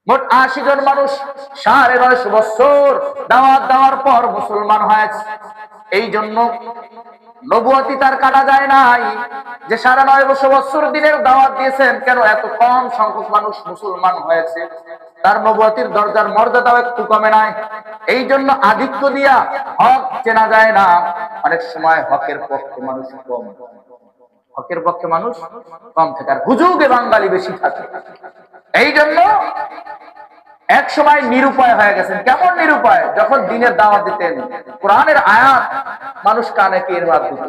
মোট ৮০ জন মানুষ ৯৫০ বছর দাওয়াত দেওয়ার পর মুসলমান হয়েছে। এই জন্য নবুয়তি তার কাটা যায় নাই যে ৯৫০ বছর দিনের দাওয়াত দিয়েছেন, কেন এত কম সংখ্যক মানুষ মুসলমান হয়েছে। তার নবুয়তির দরজার মর্যাদাও একটু কমে নাই। এই জন্য আধিক্য দিয়া হক চেনা যায় না। অনেক সময় হকের পক্ষে মানুষ কম, হকের পক্ষে মানুষ কম থাকে, আর হুজুগে বাঙালি বেশি থাকে। এই জন্য এক সময় নিরুপায় হয়ে গেছেন। কেমন নিরুপায়? যখন দ্বীনের দাওয়াত দিতেন, কোরআনের আয়াত মানুষ কানে টের দিত,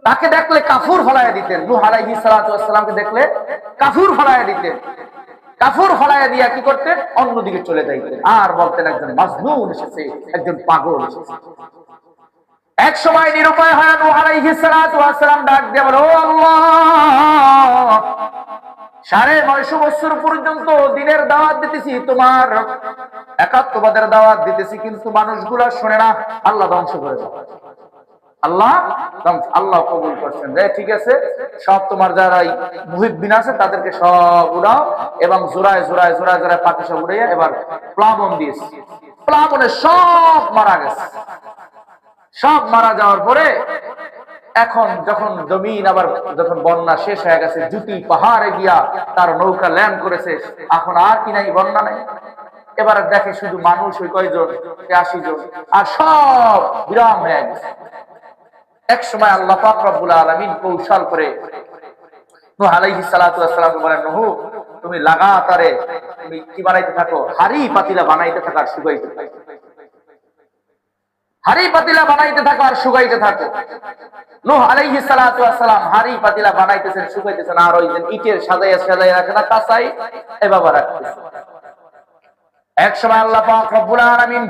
তাকে দেখলে কাফুর ফলাইয়া দিতেন। নূহ আলাইহিস সালাতু ওয়াস সালামকে দেখলে কাফুর ফলাইয়া দিতেন। কাফুর ফলাইয়া দিয়া কি করতেন? অন্যদিকে চলে যাইতেন আর বলতেন একজন মাজনুন এসেছে, একজন পাগল এসেছে। এক সময় নিরুপায় হয়ে নূহ আলাইহিস সালাতু ওয়াস সালাম ডাক দিয়ে বলে, ও আল্লাহ, ৯৫০ বছর পর্যন্ত দ্বীনের দাওয়াত দিতেছি, তোমার একাত্মবাদের দাওয়াত দিতেছি, কিন্তু মানুষগুলা শুনে না। আল্লাহ ধ্বংস করে দাও। আল্লাহ কবুল করছেন, ঠিক আছে, সব তোমার যারা মুহিব্বিন আছে তাদেরকে সব উড়াও, এবং জোড়ায় জোড়ায় জোড়ায় জোড়ায় পাখি সব উড়াইয়া এবার প্লাবন দিয়েছে। প্লাবনে সব মারা গেছে। সব মারা যাওয়ার পরে এখন যখন জমিন আবার যখন বন্যা শেষ হয়ে গেছে, জুতি পাহাড়ে গিয়া তার নৌকা ল্যান্ড করেছে, এখন আর কি নাই, বন্যা নাই। এবার দেখে শুধু মানুষ ওই কয়জন, ৮০ জন, আর সব বিরাম হয়ে গেছে। এক সময় আল্লাহ পাক রব্বুল আলামিন কৌশল করে নূহ আলাইহিস সালাতু ওয়াস সালাম বলেন, নূহ, তুমি লাগাতারে তুমি কি বানাইতে থাকো? হাড়ি পাতিলা বানাইতে থাকো আর শুকাইতে থাকো। হাড়ি পাতিলা বানাইতে থাকো আর শুকাইতে থাকো। নূহ আলাইহিস সালাতু ওয়াস সালাম হাড়ি পাতিলা বানাইতেছেন, শুকাইতেছেন, আর ওই যে ইটের সাজাইয়া সাজাইয়া রাখে না কাঁচাই, এভাবে রাখতেছেন। এক সময় আল্লাহ পাক রব্বুল আলামিন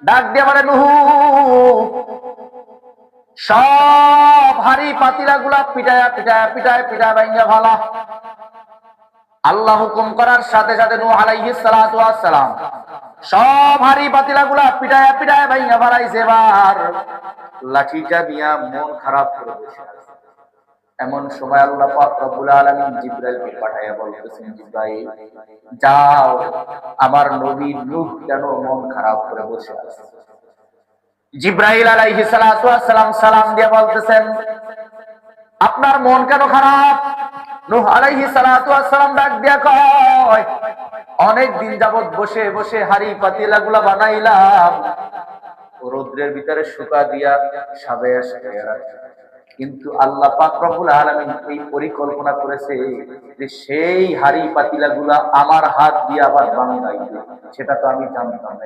ডাক দিয়ে বলে, নূহ, সব হাড়ি পাতিলা গুলা পিটায়া পিটায়া পিটায় পিটায় ভাঙ্গা ভালা। আল্লাহ হুকুম করার সাথে সাথে নূহ আলাইহিস সালাতু ওয়াস সালাম সব হাড়ি পাতিলা গুলা পিটায়া পিটায় ভাঙ্গা ভালাইছে। এবার লাঠিটা দিয়া মন খারাপ করে বসে আছে। এমন সময় আল্লাহ পাক রব্বুল আলামিন জিবরাইলকে পাঠাইয়া বলতেছেন, জিবরাইল, যাও, আমার নবী নূহ কেন মন খারাপ করে বসে আছে। জিবরাইল আলাইহিস সালাতু ওয়াস সালাম সালাম দিয়ে বলতেছেন, আপনার মন কেন খারাপ? নূহ আলাইহিস সালাতু ওয়াস সালাম ডাক দিয়া কয়, অনেক দিন যাবত বসে বসে হাড়ি পাতিলা গুলা বানাইলাম, রৌদ্রের ভিতরে শুকা দিয়া সাজায়া সাজায়া রাখছি, কিন্তু আল্লাহ পাক রব্বুল আলামিন এই পরিকল্পনা করেছে যে সেই হাড়ি পাতিলা গুলা আমার হাত দিয়ে আবার বানাইবে, সেটা তো আমি জানতাম না।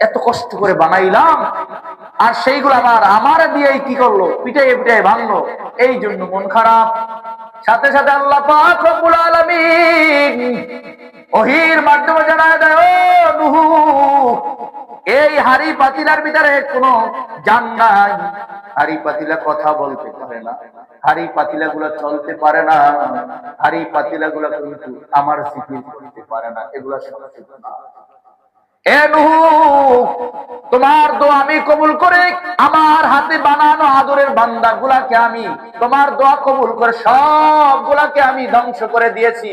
এত কষ্ট করে বানাইলাম, আর সেইগুলো আমার দিয়েই কি করলো? পিটাই পিটাই ভাঙলো। এই জন্য মন খারাপ। সাথে সাথে আল্লাহ পাক রব্বুল আলামিন ওহীর মাধ্যমে জানায় দেয়, ও নূহ, এই হাড়ি পাতিলার ভিতরে কোনো জান নাই। হাড়ি পাতিলা কথা বলতে পারে না, হাড়ি পাতিলা গুলা চলতে পারে না, হাড়ি পাতিলা গুলা কিন্তু আমার জিকির করতে পারে না, এগুলা সত্যি না। এ নূহ, তোমার দোয়া আমি কবুল করে আমার হাতে বানানো আদরের বান্দা গুলাকে আমি তোমার দোয়া কবুল করে সবগুলাকে আমি ধ্বংস করে দিয়েছি।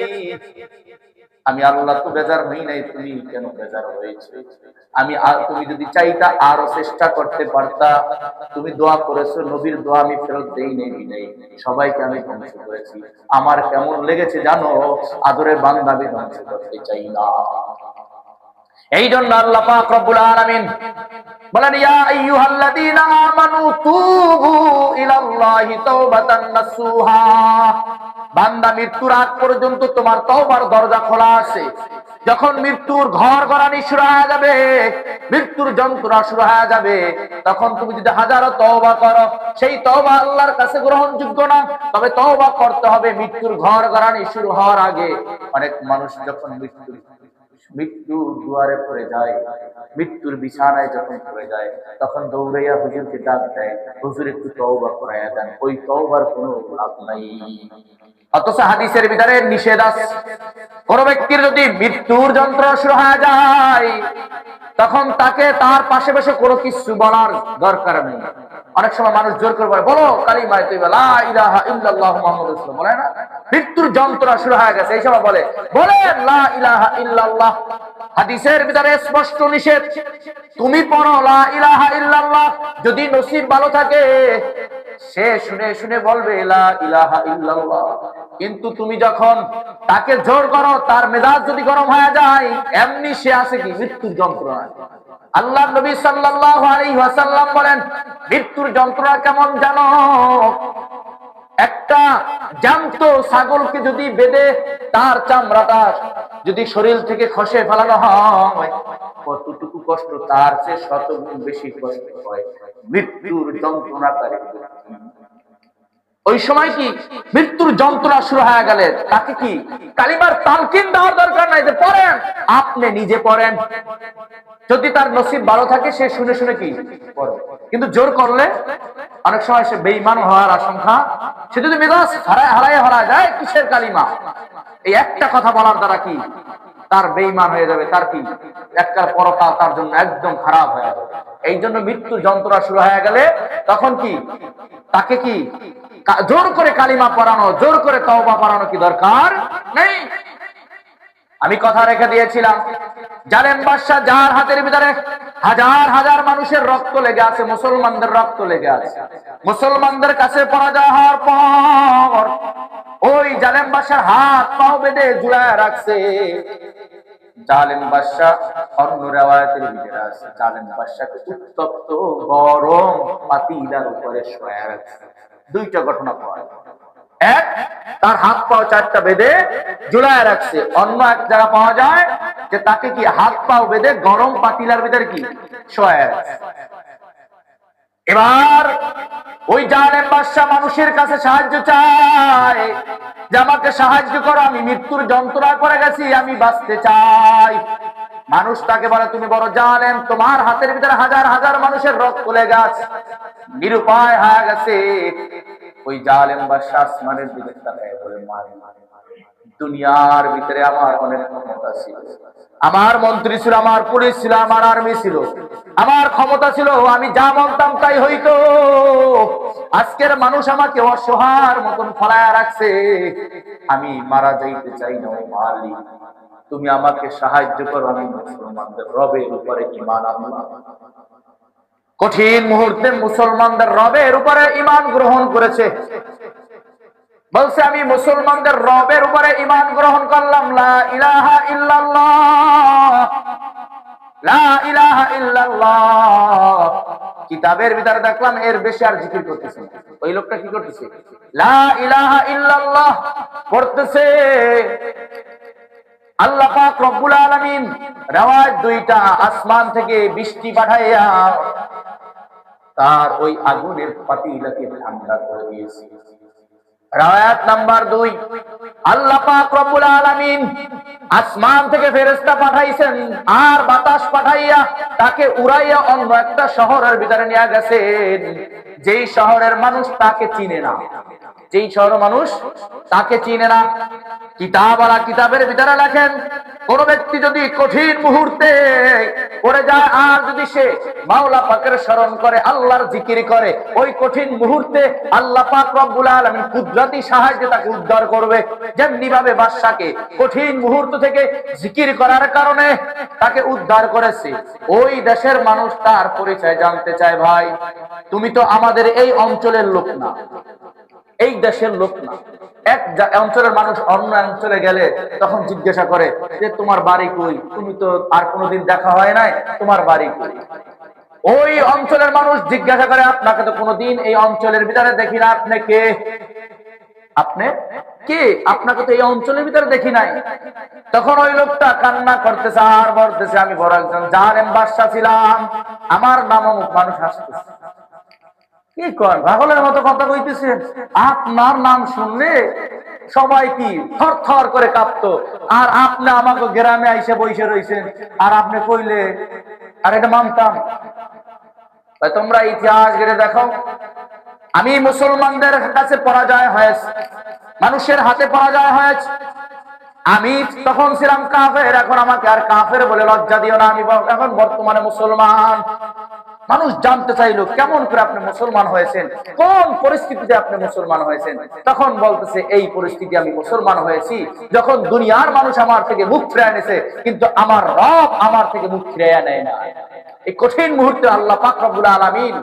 আমি আল্লাহ তো বেজার হই নাই, তুমি কেন বেজার হয়েছে? তুমি যদি চাইতা আরো চেষ্টা করতে পারতা। তুমি দোয়া করেছো, নবীর দোয়া আমি ফেরত দেই নাই, সবাইকে আমি ধ্বংস করেছি। আমার কেমন লেগেছে জানো? আদরের বান্দা আমি ধ্বংস করতে চাই না। এই জন্য আল্লাহ পাক রব্বুল আলামিন বলেন, ইয়া আইয়ুহাল্লাযীনা আমানু তুবু ইলাল্লাহি তাওবাতান নাসুহা। বান্দা, মৃত্যুর আগ পর্যন্ত তোমার তওবার দরজা খোলা আছে। যখন মৃত্যুর ঘর গড়ানি শুরু হয়ে যাবে, মৃত্যুর যন্ত্রণা শুরু হয়ে যাবে, তখন তুমি যদি হাজারো তওবা করো, সেই তওবা আল্লাহর কাছে গ্রহণযোগ্য না। তবে তওবা করতে হবে মৃত্যুর ঘর গড়ানি শুরু হওয়ার আগে। অনেক মানুষ যখন মৃত্যুর দুয়ারে পড়ে যায়, মৃত্যুর বিছানায় যখন পড়ে যায়, তখন দৌড়াইয়া হুজুরকে ডাক দেয়, হুজুর একটু তওবা করাইয়া দেন। ওই তওবার কোনো লাভ নাই। অথচ হাদিসের ভিতরে নিষেধ আছে, কোন ব্যক্তির যদি মৃত্যুর যন্ত্রণা শুরু হয়ে যায়, তখন তাকে তার পাশে বসে কোনো কিছু বলার দরকার নেই। অনেক সময় মানুষ জোর করে বলো কালিমা তাইয়্যিবা লা ইলাহা ইল্লাল্লাহ মুহাম্মাদুর রাসূলুল্লাহ, বলে না? মৃত্যুর যন্ত্রণা শুরু হয়ে গেছে, এই সময় বলে লা ইলাহা ইল্লাল্লাহ। হাদিসের ভিতরে স্পষ্ট নিষেধ, তুমি পড়ো লা ইলাহা ইল্লাল্লাহ, যদি নসিব ভালো থাকে সে শুনে শুনে বলবে লা ইলাহা ইল্লাল্লাহ। কিন্তু তুমি যখন তাকে জোর করো, তার মেজাজ যদি গরম হয়ে যায়, এমনি সে আছে কি মৃত্যুর যন্ত্রণায়। আল্লাহ নবী সাল্লাল্লাহু আলাইহি ওয়াসাল্লাম বলেন, মৃত্যুর যন্ত্রণা কেমন জানো? একটা জ্যান্ত ছাগলকে যদি বেঁধে তার চামড়াটা যদি শরীর থেকে খসে ফেলানো হয়, কতটুকু কষ্ট তার চেয়ে শতগুণ বেশি কষ্ট হয় মৃত্যুর যন্ত্রণাকারী। ওই সময় কি মৃত্যুর যন্ত্রণা শুরু হয়ে গেলে তাকে কি কালিমার তালকিন দেওয়ার দরকার নাই যে পড়েন, আপনি নিজে পড়েন। যদি তার নসিব ভালো থাকে সে শুনে শুনে কি পড়ে। কিন্তু জোর করলে অনেক সময় সে বেঈমান হওয়ার আশঙ্কা। সে যদি মেজাজ হারায় যায়, কিসের কালিমা? এই একটা কথা বলার দ্বারা কি তার বেঈমান হয়ে যাবে, তার কি একটা পরকাল তার জন্য একদম খারাপ হয়ে যাবে। এই জন্য মৃত্যুর যন্ত্রণা শুরু হয়ে গেলে তখন কি তাকে কি জোর করে কালিমা পড়ানো, জোর করে তওবা পড়ানো কি দরকার নেই। আমি কথা রেখে দিয়েছিলাম, জালেম বাদশা যার হাতের ভিতরে হাজার হাজার মানুষের রক্ত লেগে আছে, মুসলমানদের রক্ত লেগে আছে, মুসলমানদের কাছে পরাজয় হওয়ার পর ওই জালেম বাদশার হাত পাও বেঁধে ঝুলায় রাখছে। জালেম বাদশা অন্য রিওয়ায়াতের ভিতরে আছে, জালেম বাদশাকে উত্তপ্ত গরম পাতিলার উপরে শোয়া রাখছে। দুইটা ঘটনা পাওয়া যায়, এক তার হাত পাও চারটা বেঁধে ঝুলায় রাখছে, অন্য এক জায়গা পাওয়া যায় যে তাকে কি হাত পাও বেঁধে গরম পাতিলার ভিতরে কি শোয়া রাখছে। এবার ওই জালেম বাদশা মানুষের কাছে সাহায্য চায় যে আমাকে সাহায্য করো, আমি মৃত্যুর যন্ত্রণা করে গেছি, আমি বাঁচতে চাই। মানুষ তাকে বলে তুমি বড় জালেম, তোমার হাতের ভিতরে হাজার হাজার মানুষের রক্ত লেগে আছে, নিরুপায় হয়ে গেছে। ওই জালেম বাদশা আসমানের দিকে তাকায় বলে দুনিয়ার ভিতরে আমার অনেক ক্ষমতা ছিল, আমার মন্ত্রী ছিল, আমার পুলিশ ছিল, আমার আর্মি ছিল, আমার ক্ষমতা ছিল, আমি যা বলতাম তাই হইতো। আজকের মানুষ আমাকে অসহায়ের মতন ফলায়া রাখছে, আমি মারা যাইতে চাই না। মালিক তুমি আমাকে সাহায্য করো, আমি মুসলমানদের রবের উপরে ঈমান আনলাম। কঠিন মুহূর্তে মুসলমানদের রবের উপরে ঈমান গ্রহণ করেছে, বলছে আমি মুসলমানদের রবের উপরে ঈমান গ্রহণ করলাম, লা ইলাহা ইল্লাল্লাহ, লা ইলাহা ইল্লাল্লাহ। কিতাবের ভিতরে দেখলাম এর বেশি আর জিকির করতেছে। ওই লোকটা কি করতেছে? লা ইলাহা ইল্লাল্লাহ পড়তেছে। আল্লাহ পাক রব্বুল আলামিন রিওয়ায়াত দুইটা আসমান থেকে বৃষ্টি পাঠাইয়া তার ওই আগুনের পাতিলাকে ঠান্ডা করে দিয়েছে। রায়াত নাম্বার 2, আল্লাহ পাক রব্বুল আলামিন আসমান থেকে ফেরেশতা পাঠাইছেন আর বাতাস পাঠাইয়া তাকে উড়াইয়া অন্য একটা শহরের ভিতরে নিয়ে গেছেন, যেই শহরের মানুষ তাকে চিনে না, যেই শহরের মানুষ তাকে চিনে না। কিতাবওয়ালা কিতাবের ভিতরে লেখেন, কোন ব্যক্তি যদি কঠিন মুহূর্তে পড়ে যায় আর যদি সে মাওলা পাকের স্মরণ করে, আল্লাহর জিকির করে, ওই কঠিন মুহূর্তে আল্লাহ পাক রব্বুল আলামিন কুদরতি সাহায্যে তাকে উদ্ধার করবে। যেমনি ভাবে বাদশাকে কঠিন মুহূর্ত থেকে জিকির করার কারণে তাকে উদ্ধার করেছে, ওই দেশের মানুষ তার পরিচয় জানতে চায়, ভাই তুমি তো আমাদের এই অঞ্চলের লোক না, এই দেশের লোক না। এক অঞ্চলের মানুষ অন্য অঞ্চলে গেলে তখন জিজ্ঞাসা করে যে তোমার বাড়ি কই, তুমি তো আর কোনোদিন দেখা হয় নাই, তোমার বাড়ি কই। ওই অঞ্চলের মানুষ জিজ্ঞাসা করে আপনাকে তো কোনোদিন এই অঞ্চলের ভিতরে দেখি না, আপনি কে? আপনি কে? আপনাকে তো এই অঞ্চলের ভিতরে দেখি নাই। তখন ওই লোকটা কান্না করতেছে আর বলতেছে আমি বড় একজন জালেম বাদশা ছিলাম, আমার নাম অমুক। মানুষ হাসতেছে, কি কর পাগলের মতো কথা কইতেছেন? আপনার নাম শুনলে সবাই কি থর থর করে কাঁপতো, আর আপনি আমাকে গ্রামে আইসে বসে রয়েছেন, আর আপনি কইলে আর এটা মানতাম? তোমরা ইতিহাস ঘেটে দেখো, আমি মুসলমানদের কাছে পরাজয় হয়েছে, মানুষের হাতে পরাজয় হয়েছে, আমি তখন ছিলাম কাফের, এখন আমাকে আর কাফের বলে লজ্জা দিও না, আমি এখন বর্তমানে মুসলমান। মানুষ জানতে চাইলো কেমন করে আপনি মুসলমান হয়েছেন, কোন পরিস্থিতিতে আপনি মুসলমান হয়েছেন। তখন বলতেছে এই পরিস্থিতি আমি মুসলমান হয়েছি যখন দুনিয়ার মানুষ আমার থেকে মুখ ফিরিয়ে নিয়েছে, কিন্তু আমার রব আমার থেকে মুখ ফিরিয়ে নেয় না। এই কঠিন মুহূর্তে আল্লাহ পাক রব্বুল আলামিন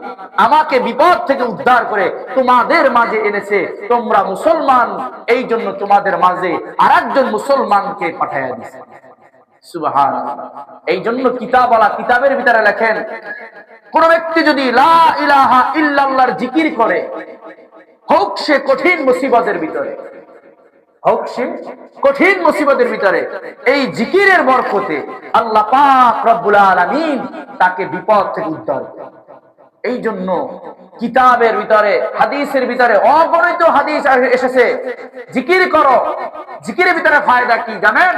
আমাকে বিপদ থেকে উদ্ধার করে তোমাদের মাঝে এনেছে, তোমরা মুসলমান, এই জন্য তোমাদের মাঝে আরেকজন মুসলমানকে পাঠাইয়া দিয়েছে। সুবহানাল্লাহ। এই জন্য কিতাবওয়ালা কিতাবের ভিতরে লেখেন, কোন ব্যক্তি যদি লা ইলাহা ইল্লাল্লাহর জিকির করে, হোক সে কঠিন মুসিবতের ভিতরে, হোক সে কঠিন মুসিবতের ভিতরে, এই জিকিরের বরকতে আল্লাহ পাক রব্বুল আলামিন তাকে বিপদ থেকে উদ্ধার করে। এই জন্য কিতাবের ভিতরে হাদিসের ভিতরে অগণিত হাদিস এসেছে, জিকির করো। জিকিরের ভিতরে ফায়দা কি জানেন?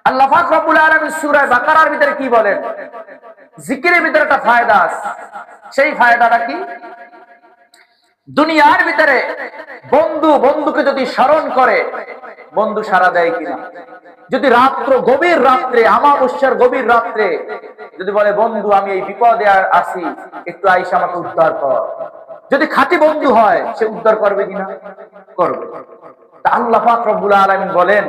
আল্লাহ পাক রব্বুল আলামিন সূরা বাকারার ভিতরে কি বলেন? জিকিরের ভিতরে একটা ফায়দা আছে। সেই ফায়দাটা কি? দুনিয়ার ভিতরে বন্ধু বন্ধুকে যদি স্মরণ করে, বন্ধু সাড়া দেয় কিনা? যদি গভীর রাত্রে, আমাবস্যার গভীর রাত্রে যদি বলে, বন্ধু আমি এই বিপদে আছি, একটু আইসা আমাকে উদ্ধার কর, যদি খাঁটি বন্ধু হয় সে উদ্ধার করবে কিনা? করবে। তা আল্লাহ পাক রব্বুল আলামিন বলেন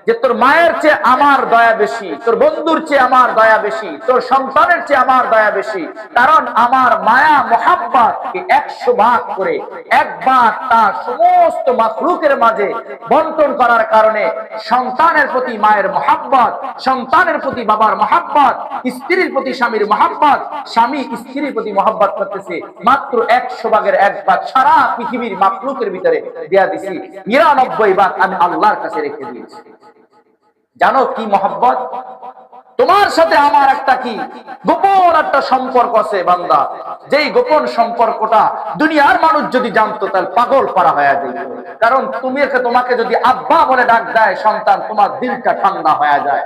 যে তোর মায়ের চেয়ে আমার দয়া বেশি, তোর বন্ধুর চেয়ে আমার দয়া বেশি, তোর সন্তানের চেয়ে আমার দয়া বেশি। কারণ আমার মায়া মোহাব্বতকে 100 ভাগ করে একবার তার সমস্ত মাখলুকের মাঝে বন্টন করার কারণে সন্তানের প্রতি মায়ের মোহাব্বত, সন্তানের প্রতি বাবার মোহাব্বত, স্ত্রীর প্রতি স্বামীর মোহাব্বত, স্বামী স্ত্রীর প্রতি মোহাব্বত করতেছে, মাত্র 100 ভাগের 1 ভাগ সারা পৃথিবীর মাখলুকের ভিতরে দেয়া দিছি, 99 ভাগ আমি আল্লাহর কাছে রেখে দিয়েছি। জানো কি মহব্বত? তোমার সাথে আমার একটা কি গোপন একটা সম্পর্ক আছে বান্দা, যেই গোপন সম্পর্কটা দুনিয়ার মানুষ যদি জানতো তাহলে পাগল পারা হয়ে যায়। কারণ তোমাকে যদি আব্বা বলে ডাক দেয় সন্তান, তোমার দিলটা ঠান্ডা হয়ে যায়।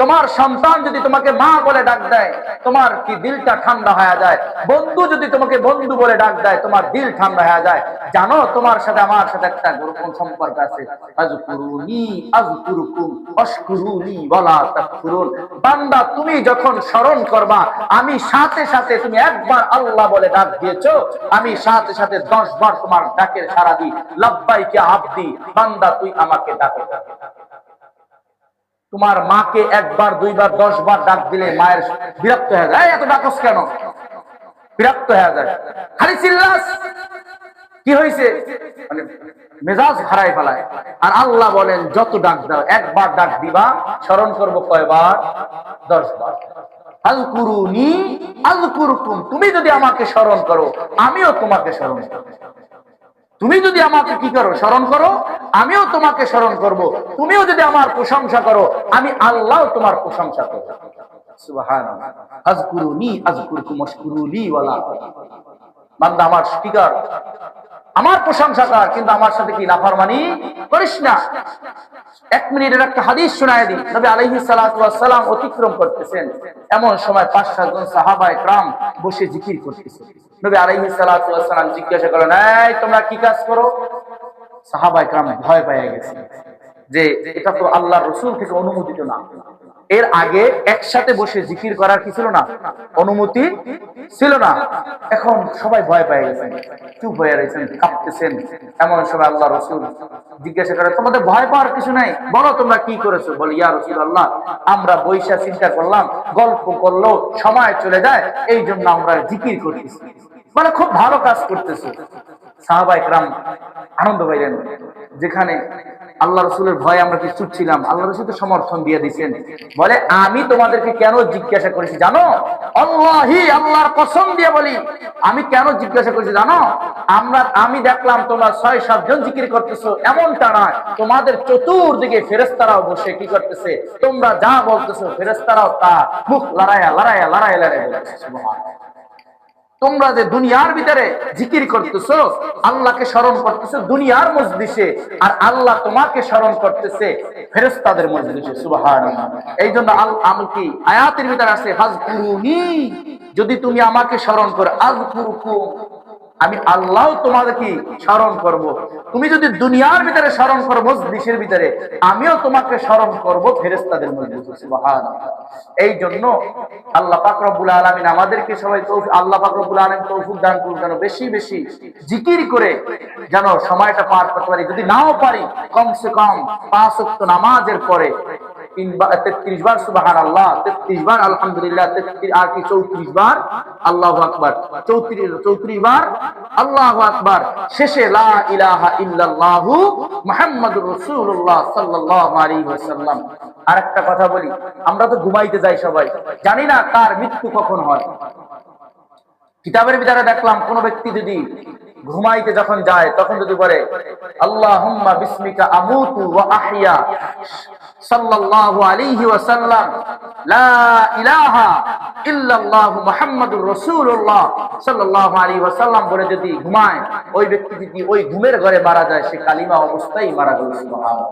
তোমার সন্তান যদি তোমাকে মা বলে ডাক দেয়, তোমার কি দিলটা ঠান্ডা হয়ে যায়। বন্ধু যদি তোমাকে বন্ধু বলে ডাক দেয়, তোমার দিল ঠান্ডা হয়ে যায়। জানো তোমার সাথে আমার সাথে একটা গোপন সম্পর্ক আছে। আযকুরুনি আযকুরুকুম ওয়াশকুরুলি ওয়ালা তাকফুরুন। বান্দা তুমি যখন স্মরণ করবা, আমি সাথে সাথে, তুমি একবার আল্লাহ বলে ডাক দিয়েছো, আমি সাথে সাথে 10 বার তোমার ডাকের সাড়া দিই। লাব্বাইকা আবদি, বান্দা তুই আমাকে ডাকো। তোমার মাকে 1 বার 2 বার 10 বার ডাক দিলে মায়ের বিরক্ত হয়ে যায়, এত ডাকস কেন? বিরক্ত হয়ে যায়, খালি চিল্লাস, কি হয়েছে, মানে মেজাজ হারাই ফেলায়। আর আল্লাহ বলেন যত ডাক দাও, 1 বার ডাক দিবা, স্মরণ করব কয়বার? 10 বার। আযকুরুনি আযকুরুকুম, তুমি যদি আমাকে স্মরণ করো আমিও তোমাকে স্মরণ করব। তুমি যদি আমাকে কি করো? স্মরণ করো, আমিও তোমাকে স্মরণ করব। তুমিও যদি আমার প্রশংসা করো, আমি আল্লাহ তোমার প্রশংসা করব। সুবহানাল্লাহ। আযকুরুনি আযকুরুকুম ওয়াশকুরুলি ওয়ালা। বান্দা আমার স্পিকার, আমার প্রশংসা কর, কিন্তু আমার সাথে কি নাফরমানি করিস না। 1 মিনিটের একটা হাদিস শোনায় দিই। নবী আলাইহিস সালাতু ওয়াস সালাম অতিক্রম করতেছেন, এমন সময় 5-7 জন সাহাবায়ে کرام বসে জিকির করতেছে। নবী আলাইহিস সালাতু ওয়াস সালাম জিজ্ঞাসা করলেন, এই তোমরা কি কাজ করো? সাহাবায়ে کرام ভয় পেয়ে গেছে যে এটা তো আল্লাহর রাসূল থেকে অনুমোদিত না। এর আগে একসাথে বসে জিকির করার কি ছিল না? অনুমতি ছিল না। এখন সবাই ভয় পেয়ে গেছেন, চুপ হয়ে রয়েছেন, কাঁপতেছেন। এমন সময় আল্লাহ রাসূল জিজ্ঞাসা করে, তোমাদের ভয় পাওয়ার কিছু নাই, বলো তোমরা কি করেছো? বলে, ইয়া রাসূলুল্লাহ, আমরা বৈশা চিন্তা করলাম, গল্প করলো সময় চলে যায়, এই জন্য আমরা জিকির করতেছি। মানে খুব ভালো কাজ করতেছো। সাহাবায়ে کرام আনন্দ পাইলেন। যেখানে আল্লাহ রাসূলের ভয়ে আমরা কি চুপ ছিলাম, আল্লাহ রাসূল তো সমর্থন দিয়ে দিয়েছেন। বলে, আমি তোমাদেরকে কেন জিজ্ঞাসা করেছি জানো? আল্লাহি, আল্লাহর কসম দিয়ে বলি, আমি কেন জিজ্ঞাসা করেছি জানো? আমি দেখলাম তোমরা 6-7 জন জিকির করতেছো, এমনটা নয়, তোমাদের চতুর্দিকে ফেরেশতারাও বসে কি করতেছে, তোমরা যা বলতেছো ফেরেশতারাও তা মুখ লড়াইয়া লড়াইয়া লড়াইয়া লড়াইয়া বলতেছে। সুবহানাল্লাহ। তোমরা যে দুনিয়ার ভিতরে জিকির করতেছো, আল্লাহকে স্মরণ করতেছো দুনিয়ার মজলিসে, আর আল্লাহ তোমাকে স্মরণ করতেছে ফেরেশতাদের মজলিসে। সুবহানাল্লাহ। এই জন্য আমি কি আয়াতের ভিতরে আছে, ফাজকুরুনি, যদি তুমি আমাকে স্মরণ করো, আযকুরুকুম, আমি আল্লাহ তোমাদের কি স্মরণ করব। তুমি যদি দুনিয়ার ভিতরে স্মরণ করো, মজলিসের ভিতরে, আমিও তোমাকে স্মরণ করব ফেরেশতাদের মধ্যে। সুবহানাল্লাহ। এই জন্য আল্লাহ পাক রব্বুল আলামিন আমাদেরকে সবাই আল্লাহ পাক রব্বুল আলামিন তৌফিক দান করুন, যেন বেশি বেশি জিকির করে যেন সময়টা পার করতে পারি। যদি নাও পারি, কমসে কম 5 ওয়াক্ত নামাজের পরে 33 বার সুবহানাল্লাহ, 33 বার আলহামদুলিল্লাহ, 33 আর কি 34 বার আল্লাহু আকবার, 34 বার আল্লাহু আকবার, শেষে লা ইলাহা ইল্লাল্লাহু মুহাম্মাদুর রাসূলুল্লাহ সাল্লাল্লাহু আলাইহি ওয়াসাল্লাম। আরেকটা কথা বলি, আমরা তো ঘুমাইতে যাই সবাই, জানি না কার মৃত্যু কখন হয়। কিতাবের ভিতরে দেখলাম কোন ব্যক্তি যদি ঘুমাইতে যখন যায় তখন যদি বলে আল্লাহুম্মা বিসমিকা আমুতু ওয়া আহইয়া সাল্লাল্লাহু আলাইহি ওয়াসাল্লাম, লা ইলাহা ইল্লাল্লাহু মুহাম্মাদুর রাসূলুল্লাহ সাল্লাল্লাহু আলাইহি ওয়াসাল্লাম বলে যদি ঘুমায়, ওই ব্যক্তি যদি ওই ঘুমের ঘরে মারা যায়, সে কালিমা অবস্থায় মারা গেল। সুবহানাল্লাহ।